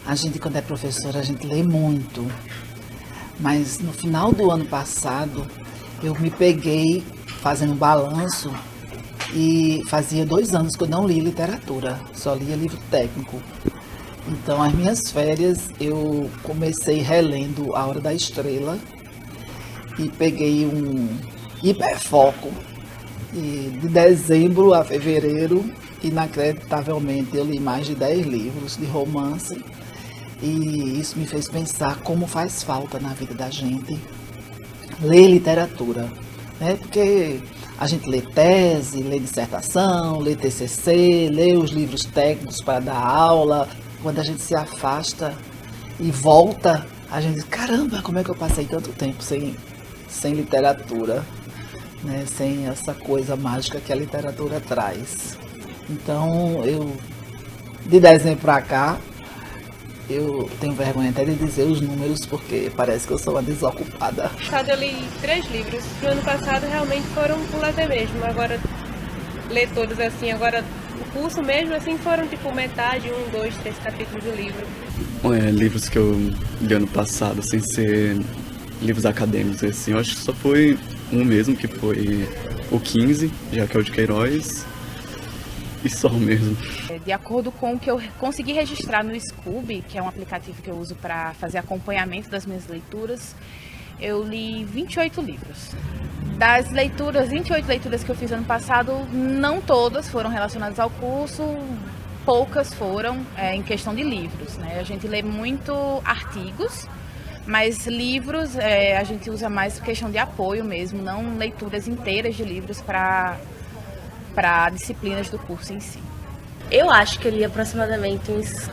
A gente, quando é professora, a gente lê muito. Mas no final do ano passado, eu me peguei fazendo um balanço e fazia 2 anos que eu não li literatura, só lia livro técnico. Então, as minhas férias, eu comecei relendo A Hora da Estrela e peguei um hiperfoco. E de dezembro a fevereiro, inacreditavelmente, eu li mais de 10 livros de romance. E isso me fez pensar como faz falta na vida da gente ler literatura, né? Porque a gente lê tese, lê dissertação, lê TCC, lê os livros técnicos para dar aula. Quando a gente se afasta e volta, a gente diz, caramba, como é que eu passei tanto tempo sem literatura, né? Sem essa coisa mágica que a literatura traz. Então, de dezembro para cá, eu tenho vergonha até de dizer os números, porque parece que eu sou uma desocupada. Eu li 3 livros. No ano passado realmente foram por lazer mesmo. Agora, ler todos assim, agora o curso mesmo assim foram tipo metade, 1, 2, 3 capítulos do livro. Livros que eu li ano passado, sem ser livros acadêmicos, assim, eu acho que só foi um mesmo, que foi o 15, de Raquel de Queiroz. E só mesmo. De acordo com o que eu consegui registrar no Scoob, que é um aplicativo que eu uso para fazer acompanhamento das minhas leituras, eu li 28 livros. Das 28 leituras que eu fiz ano passado, não todas foram relacionadas ao curso, poucas foram em questão de livros, né? A gente lê muito artigos, mas livros a gente usa mais questão de apoio mesmo, não leituras inteiras de livros para disciplinas do curso em si. Eu acho que eu li aproximadamente uns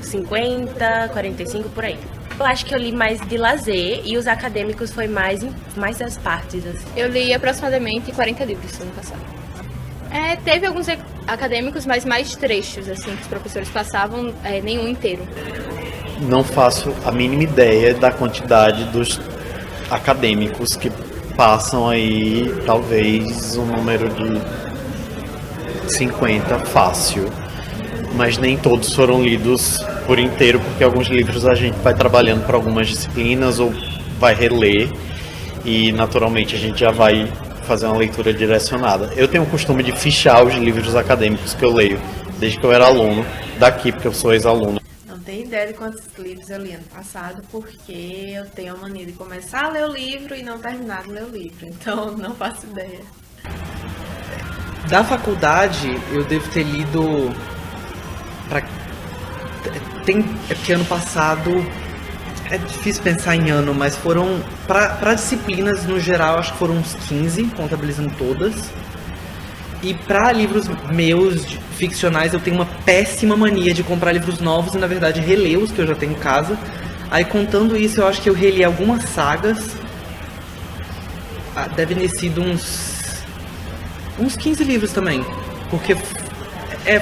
50, 45 por aí. Eu acho que eu li mais de lazer e os acadêmicos foi mais das partes. Assim. Eu li aproximadamente 40 livros no ano passado. Teve alguns acadêmicos, mas mais trechos assim que os professores passavam, nenhum inteiro. Não faço a mínima ideia da quantidade dos acadêmicos que passam aí, talvez um número de 50 fácil, mas nem todos foram lidos por inteiro, porque alguns livros a gente vai trabalhando para algumas disciplinas ou vai reler e naturalmente a gente já vai fazer uma leitura direcionada. Eu tenho o costume de fichar os livros acadêmicos que eu leio, desde que eu era aluno daqui, porque eu sou ex-aluno. Não tenho ideia de quantos livros eu li ano passado, porque eu tenho a mania de começar a ler o livro e não terminar de ler o livro, então não faço ideia. Da faculdade, eu devo ter lido... É porque ano passado... É difícil pensar em ano, mas foram... Para disciplinas, no geral, acho que foram uns 15, contabilizando todas. E para livros meus, ficcionais, eu tenho uma péssima mania de comprar livros novos e, na verdade, reler os que eu já tenho em casa. Aí, contando isso, eu acho que eu reli algumas sagas. Devem ter sido uns 15 livros também, porque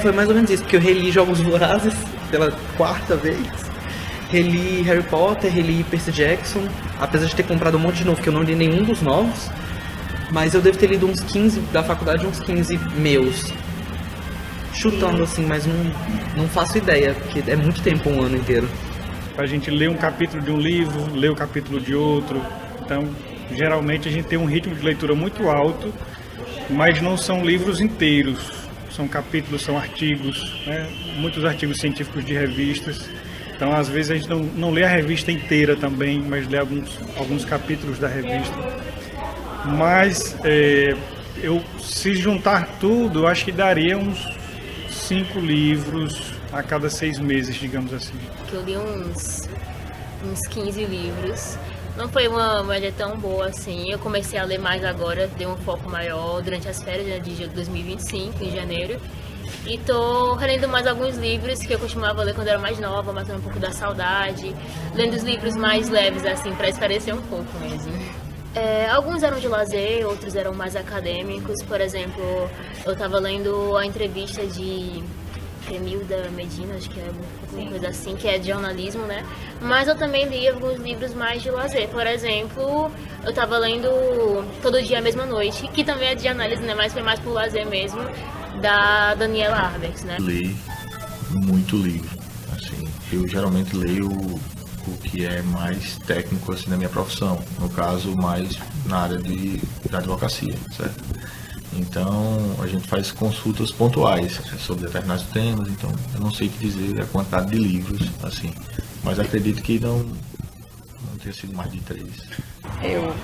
foi mais ou menos isso, porque eu reli Jogos Vorazes pela 4ª vez, reli Harry Potter, reli Percy Jackson, apesar de ter comprado um monte de novo, que eu não li nenhum dos novos, mas eu devo ter lido uns 15, da faculdade uns 15 meus, chutando assim, mas não faço ideia, porque é muito tempo, um ano inteiro. A gente lê um capítulo de um livro, lê o capítulo de outro, então geralmente a gente tem um ritmo de leitura muito alto, mas não são livros inteiros, são capítulos, são artigos, né? Muitos artigos científicos de revistas. Então, às vezes, a gente não lê a revista inteira também, mas lê alguns capítulos da revista. Mas, se juntar tudo, eu acho que daria uns 5 livros a cada 6 meses, digamos assim. Eu li uns 15 livros. Não foi uma média tão boa assim. Eu comecei a ler mais agora, dei um foco maior durante as férias, né, de 2025, em janeiro. E tô relendo mais alguns livros que eu costumava ler quando era mais nova, matando um pouco da saudade. Lendo os livros mais leves, assim, para espairecer um pouco mesmo. Alguns eram de lazer, outros eram mais acadêmicos. Por exemplo, eu tava lendo a entrevista de Emilda Medina, acho que é alguma coisa assim, que é de jornalismo, né? Mas eu também li alguns livros mais de lazer. Por exemplo, eu tava lendo Todo Dia, a Mesma Noite, que também é de análise, né? Mas foi mais por lazer mesmo, da Daniela Arbex, né? Li muito livro. Assim, eu geralmente leio o que é mais técnico assim, na minha profissão, no caso mais na área da advocacia, certo? Então a gente faz consultas pontuais sobre determinados temas, então eu não sei te dizer a quantidade de livros, assim, mas acredito que não tenha sido mais de 3.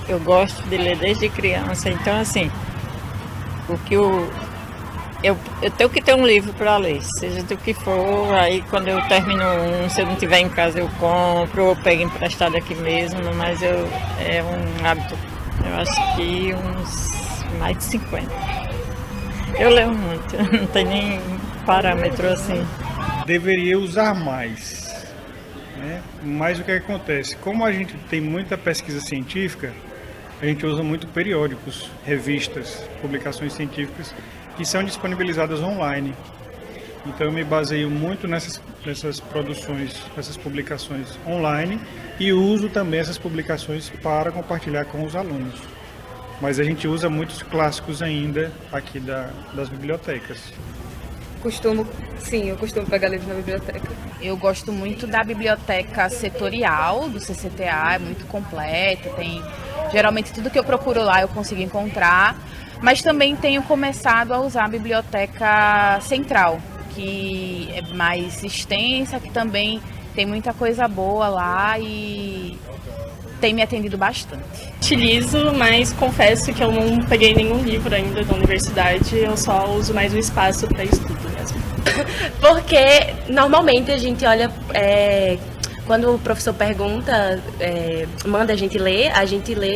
Eu gosto de ler desde criança, então assim, o que eu tenho que ter um livro para ler, seja do que for, aí quando eu termino se eu não tiver em casa eu compro, ou pego emprestado aqui mesmo, mas é um hábito, eu acho que uns mais de 50. Eu leio muito, não tem nem parâmetro assim. Deveria usar mais, né? Mas o que acontece? Como a gente tem muita pesquisa científica, a gente usa muito periódicos, revistas, publicações científicas que são disponibilizadas online. Então eu me baseio muito nessas produções, essas publicações online e uso também essas publicações para compartilhar com os alunos. Mas a gente usa muitos clássicos ainda aqui das bibliotecas. Eu costumo pegar livros na biblioteca. Eu gosto muito da biblioteca setorial do CCTA, é muito completa, tem geralmente tudo que eu procuro lá eu consigo encontrar, mas também tenho começado a usar a biblioteca central, que é mais extensa, que também tem muita coisa boa lá e tem me atendido bastante. Utilizo, mas confesso que eu não peguei nenhum livro ainda da universidade, eu só uso mais o espaço para estudo mesmo. Porque normalmente a gente olha, quando o professor pergunta, manda a gente lê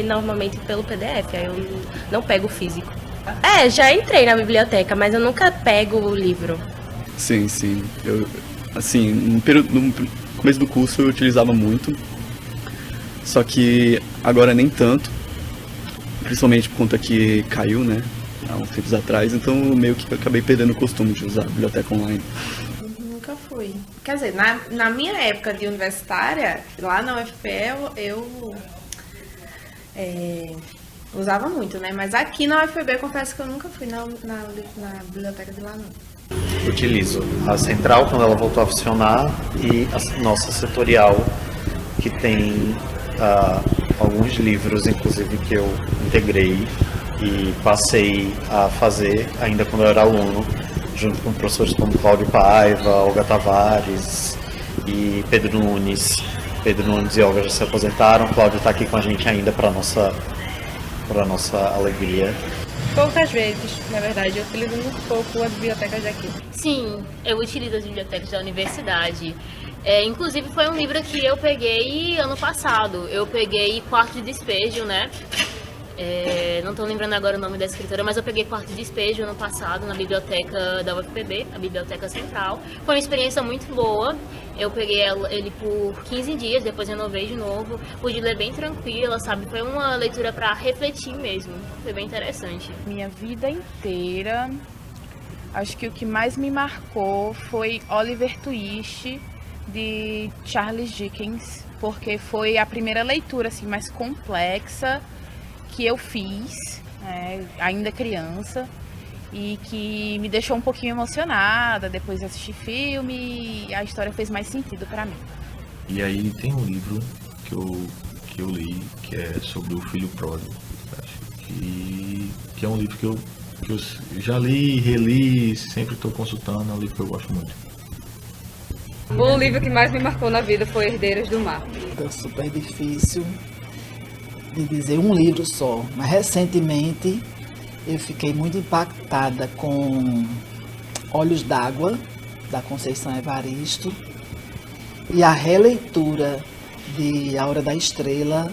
normalmente pelo PDF, aí eu não pego o físico. Já entrei na biblioteca, mas eu nunca pego o livro. Sim. Eu, assim, no começo do curso eu utilizava muito, só que agora nem tanto, principalmente por conta que caiu, né, há uns tempos atrás, então meio que acabei perdendo o costume de usar a biblioteca online. Nunca fui. Quer dizer, na minha época de universitária, lá na UFPE, eu usava muito, né? Mas aqui na UFPB eu confesso que eu nunca fui na biblioteca de lá, não. Utilizo a central quando ela voltou a funcionar e a nossa setorial, que tem alguns livros, inclusive, que eu integrei e passei a fazer ainda quando eu era aluno, junto com professores como Cláudio Paiva, Olga Tavares e Pedro Nunes. Pedro Nunes e Olga já se aposentaram, Cláudio está aqui com a gente ainda para nossa alegria. Poucas vezes, na verdade, eu utilizo muito pouco as bibliotecas daqui. Sim, eu utilizo as bibliotecas da universidade. Inclusive foi um livro que eu peguei ano passado. Eu peguei Quarto de Despejo, né? Não estou lembrando agora o nome da escritora, mas eu peguei Quarto de Despejo ano passado na biblioteca da UFPB, a Biblioteca Central. Foi uma experiência muito boa. Eu peguei ele por 15 dias, depois renovei de novo. Pude ler bem tranquila, sabe? Foi uma leitura para refletir mesmo. Foi bem interessante. Minha vida inteira, acho que o que mais me marcou foi Oliver Twist, de Charles Dickens, porque foi a primeira leitura assim, mais complexa que eu fiz, ainda criança, e que me deixou um pouquinho emocionada. Depois de assistir filme, a história fez mais sentido para mim. E aí tem um livro que eu li, que é sobre o filho pródigo, que é um livro que eu já li, reli, sempre estou consultando, é um livro que eu gosto muito. O livro que mais me marcou na vida foi Herdeiros do Mar. É super difícil de dizer um livro só, mas recentemente eu fiquei muito impactada com Olhos d'Água, da Conceição Evaristo, e a releitura de A Hora da Estrela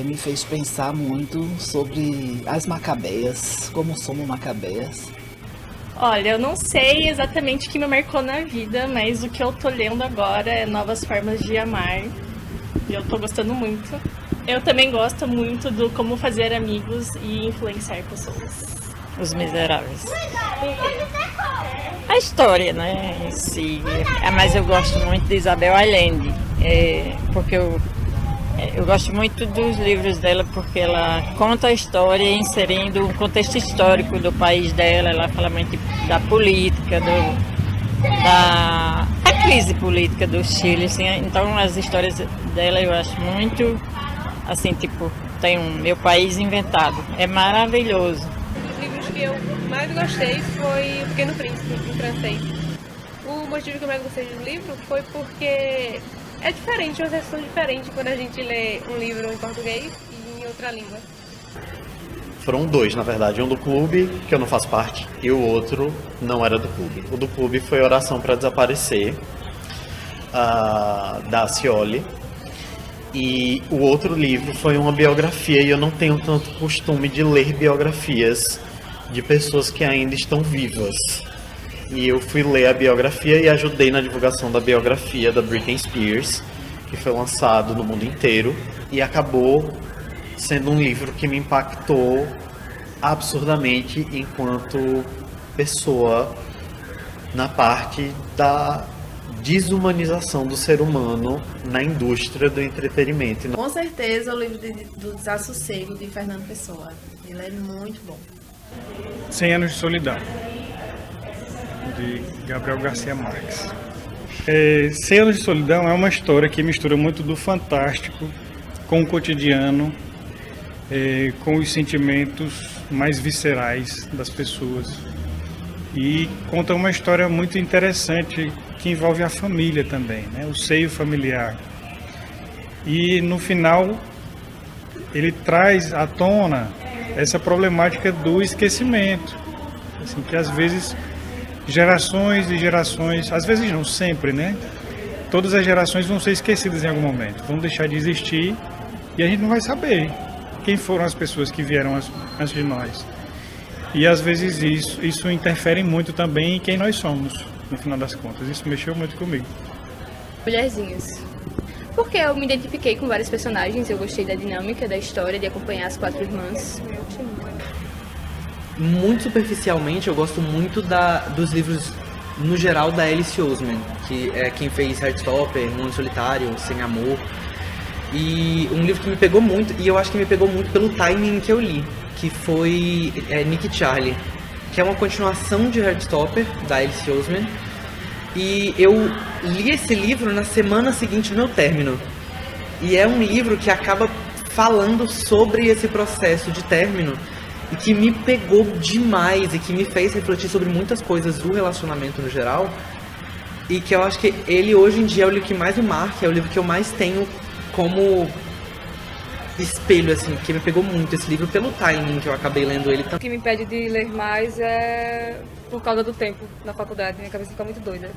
me fez pensar muito sobre as Macabeias, como somos Macabeias. Olha, eu não sei exatamente o que me marcou na vida, mas o que eu tô lendo agora é Novas Formas de Amar, e eu tô gostando muito. Eu também gosto muito do Como Fazer Amigos e Influenciar Pessoas. Os Miseráveis. A história, né, em si. Mas eu gosto muito de Isabel Allende, porque eu gosto muito dos livros dela, porque ela conta a história inserindo um contexto histórico do país dela. Ela fala muito da política, da crise política do Chile, assim, então as histórias dela eu acho muito, assim, tipo, tem um Meu País Inventado, é maravilhoso. Os livros que eu mais gostei foi O Pequeno Príncipe, em francês. O motivo que eu mais gostei do livro foi porque é diferente, uma sensação diferente quando a gente lê um livro em português e em outra língua. Foram dois, na verdade. Um do clube, que eu não faço parte, e o outro não era do clube. O do clube foi Oração para Desaparecer, da Scioli. E o outro livro foi uma biografia, e eu não tenho tanto costume de ler biografias de pessoas que ainda estão vivas. E eu fui ler a biografia e ajudei na divulgação da biografia da Britney Spears, que foi lançado no mundo inteiro, e acabou sendo um livro que me impactou absurdamente enquanto pessoa na parte da desumanização do ser humano na indústria do entretenimento. Com certeza o livro do Desassossego, de Fernando Pessoa. Ele é muito bom. 100 Anos de Solidão, de Gabriel Garcia Marques. 100 Anos de Solidão é uma história que mistura muito do fantástico com o cotidiano, com os sentimentos mais viscerais das pessoas. E conta uma história muito interessante que envolve a família também, né? O seio familiar. E no final ele traz à tona essa problemática do esquecimento, assim, que às vezes gerações e gerações, às vezes não sempre, né? Todas as gerações vão ser esquecidas em algum momento, vão deixar de existir e a gente não vai saber quem foram as pessoas que vieram antes de nós. E às vezes isso interfere muito também em quem nós somos, no final das contas. Isso mexeu muito comigo. Mulherzinhas. Porque eu me identifiquei com vários personagens, eu gostei da dinâmica, da história, de acompanhar as 4 irmãs. Eu gostei muito. Muito superficialmente, eu gosto muito dos livros, no geral, da Alice Oseman, que é quem fez Heartstopper, Mundo Solitário, Sem Amor. E um livro que me pegou muito, e eu acho que me pegou muito pelo timing que eu li, que foi Nick e Charlie, que é uma continuação de Heartstopper, da Alice Oseman. E eu li esse livro na semana seguinte do meu término. E é um livro que acaba falando sobre esse processo de término e que me pegou demais e que me fez refletir sobre muitas coisas do relacionamento no geral. E que eu acho que ele hoje em dia é o livro que mais me marca, é o livro que eu mais tenho como espelho, assim, porque me pegou muito esse livro pelo timing que eu acabei lendo ele. O que me impede de ler mais é por causa do tempo na faculdade, minha cabeça fica muito doida.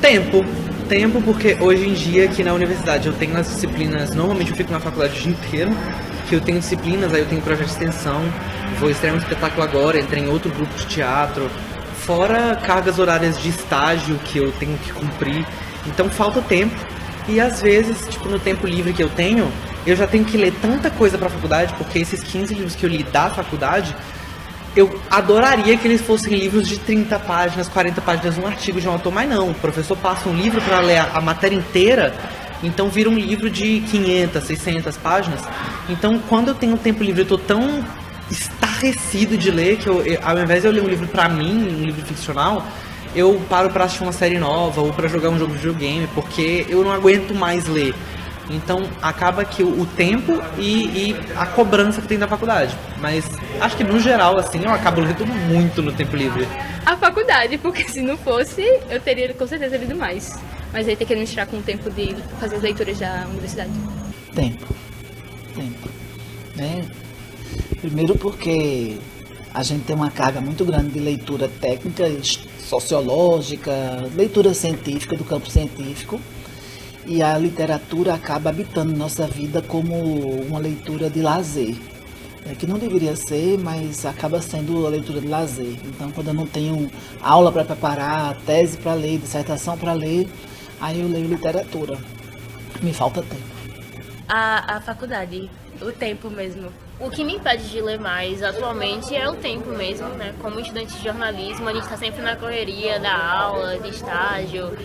Tempo, porque hoje em dia aqui na universidade eu tenho as disciplinas, normalmente eu fico na faculdade o dia inteiro, que eu tenho disciplinas, aí eu tenho projeto de extensão, vou estrear um espetáculo agora, entrei em outro grupo de teatro, fora cargas horárias de estágio que eu tenho que cumprir, então falta tempo. E às vezes, tipo, no tempo livre que eu tenho, eu já tenho que ler tanta coisa pra faculdade, porque esses 15 livros que eu li da faculdade, eu adoraria que eles fossem livros de 30 páginas, 40 páginas, um artigo de um autor, mas não, o professor passa um livro para ler a matéria inteira, então vira um livro de 500, 600 páginas. Então, quando eu tenho tempo livre, eu tô tão estarrecido de ler, que ao invés de eu ler um livro pra mim, um livro ficcional, eu paro pra assistir uma série nova ou pra jogar um jogo de videogame, porque eu não aguento mais ler. Então acaba que o tempo e a cobrança que tem da faculdade. Mas acho que no geral, assim, eu acabo lendo muito no tempo livre. A faculdade, porque se não fosse, eu teria com certeza lido mais. Mas aí tem que administrar com o tempo de fazer as leituras da universidade. Tempo. Né? Primeiro porque a gente tem uma carga muito grande de leitura técnica, sociológica, leitura científica, do campo científico. E a literatura acaba habitando nossa vida como uma leitura de lazer. Que não deveria ser, mas acaba sendo a leitura de lazer. Então, quando eu não tenho aula para preparar, tese para ler, dissertação para ler, aí eu leio literatura. Me falta tempo. A faculdade, o tempo mesmo. O que me impede de ler mais atualmente é o tempo mesmo, né? Como estudante de jornalismo, a gente está sempre na correria da aula, de estágio,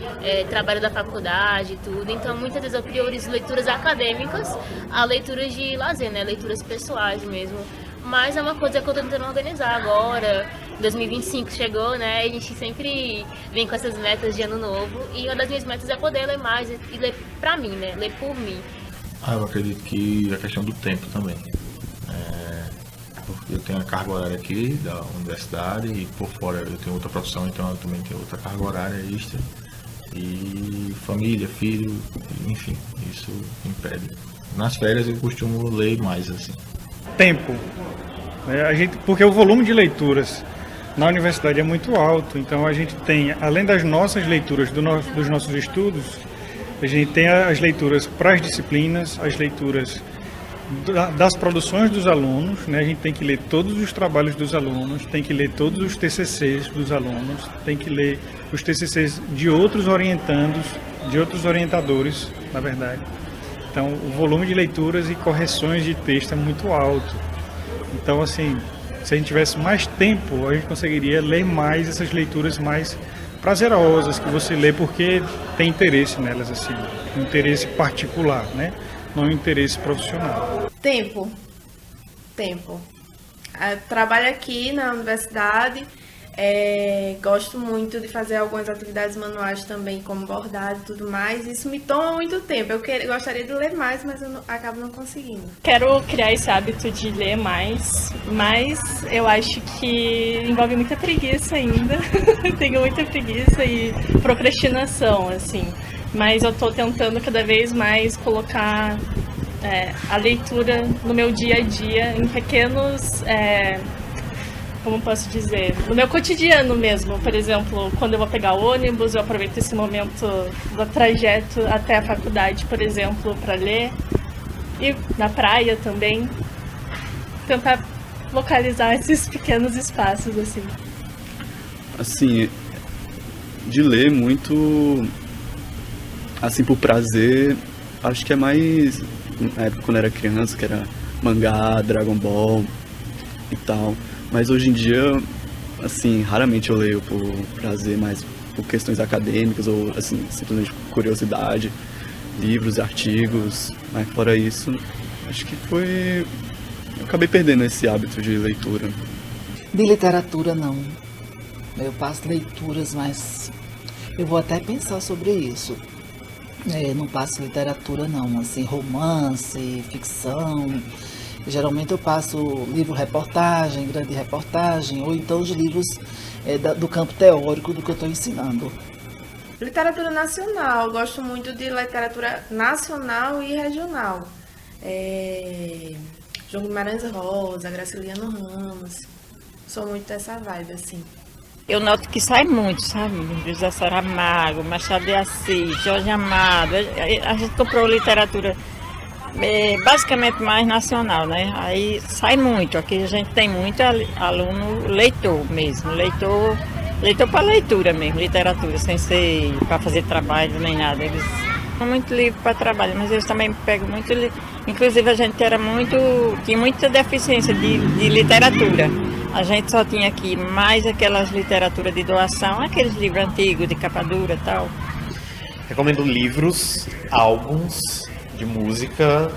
trabalho da faculdade e tudo. Então, muitas vezes eu priorizo leituras acadêmicas a leituras de lazer, né? Leituras pessoais mesmo. Mas é uma coisa que eu estou tentando organizar agora. 2025 chegou, né? E a gente sempre vem com essas metas de ano novo. E uma das minhas metas é poder ler mais e ler pra mim, né? Ler por mim. Eu acredito que a questão do tempo também. Porque eu tenho a carga horária aqui da universidade e por fora eu tenho outra profissão, então eu também tenho outra carga horária extra. E família, filho, enfim, isso impede. Nas férias eu costumo ler mais, assim. Tempo. Porque o volume de leituras na universidade é muito alto, então a gente tem, além das nossas leituras, dos nossos estudos, a gente tem as leituras para as disciplinas, as leituras das produções dos alunos, né? A gente tem que ler todos os trabalhos dos alunos, tem que ler todos os TCCs dos alunos, tem que ler os TCCs de outros orientandos, de outros orientadores, na verdade. Então, o volume de leituras e correções de texto é muito alto. Então, assim, se a gente tivesse mais tempo, a gente conseguiria ler mais essas leituras mais prazerosas que você lê porque tem interesse nelas, assim, um interesse particular, né? Não um interesse profissional. Tempo. Trabalho aqui na universidade, gosto muito de fazer algumas atividades manuais também, como bordado e tudo mais. Isso me toma muito tempo. Eu gostaria de ler mais, mas eu acabo não conseguindo. Quero criar esse hábito de ler mais, mas eu acho que envolve muita preguiça ainda. Tenho muita preguiça e procrastinação, assim. Mas eu estou tentando cada vez mais colocar a leitura no meu dia a dia, em pequenos, como posso dizer, no meu cotidiano mesmo. Por exemplo, quando eu vou pegar o ônibus, eu aproveito esse momento do trajeto até a faculdade, por exemplo, para ler. E na praia também. Tentar localizar esses pequenos espaços, assim. Assim, de ler muito... Assim, por prazer, acho que é mais na época quando eu era criança, que era mangá, Dragon Ball e tal. Mas hoje em dia, assim, raramente eu leio por prazer, mais por questões acadêmicas ou, assim, simplesmente por curiosidade, livros, artigos. Mas fora isso, acho que foi... Eu acabei perdendo esse hábito de leitura. De literatura, não. Eu passo leituras, mas eu vou até pensar sobre isso. Não passo literatura não, assim, romance, ficção. Geralmente eu passo livro-reportagem, grande reportagem, ou então os livros do campo teórico do que eu estou ensinando. Literatura nacional, gosto muito de literatura nacional e regional. João Guimarães Rosa, Graciliano Ramos, sou muito dessa vibe, assim. Eu noto que sai muito, sabe? José Saramago, Machado de Assis, Jorge Amado. A gente comprou literatura basicamente mais nacional, né? Aí sai muito. Aqui a gente tem muito aluno leitor mesmo. Leitor para leitura mesmo, literatura, sem ser para fazer trabalho nem nada. Eles são muito livre para trabalho, mas eles também pegam muito livro. Inclusive a gente tinha muita deficiência de literatura. A gente só tinha aqui mais aquelas literaturas de doação, aqueles livros antigos de capa dura e tal. Recomendo livros, álbuns de música,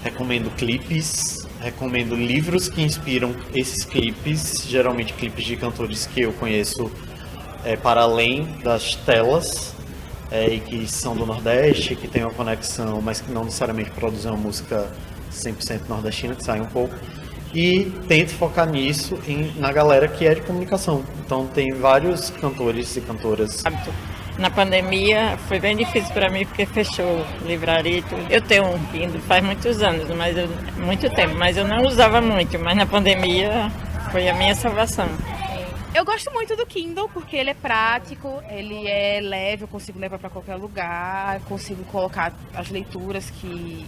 recomendo clipes, recomendo livros que inspiram esses clipes, geralmente clipes de cantores que eu conheço para além das telas, e que são do Nordeste, que tem uma conexão, mas que não necessariamente produzem uma música 100% nordestina, que sai um pouco. E tento focar nisso na galera que é de comunicação. Então tem vários cantores e cantoras. Na pandemia foi bem difícil para mim porque fechou livraria e tudo. Eu tenho um Kindle faz muitos anos, muito tempo, mas eu não usava muito. Mas na pandemia foi a minha salvação. Eu gosto muito do Kindle porque ele é prático, ele é leve, eu consigo levar para qualquer lugar, consigo colocar as leituras que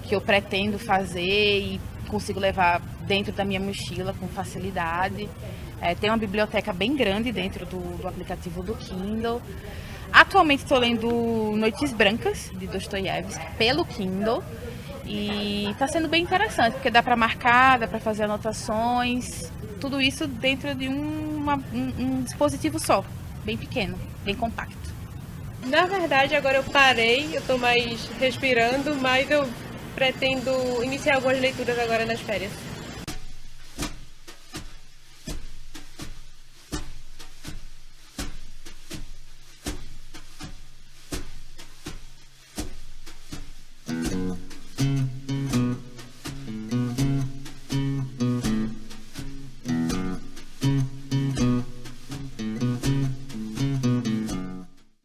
eu pretendo fazer e consigo levar dentro da minha mochila com facilidade. Tem uma biblioteca bem grande dentro do aplicativo do Kindle. Atualmente estou lendo Noites Brancas, de Dostoiévski, pelo Kindle. E está sendo bem interessante, porque dá para marcar, dá para fazer anotações. Tudo isso dentro de um dispositivo só, bem pequeno, bem compacto. Na verdade, agora eu parei, eu estou mais respirando, mas eu pretendo iniciar algumas leituras agora nas férias.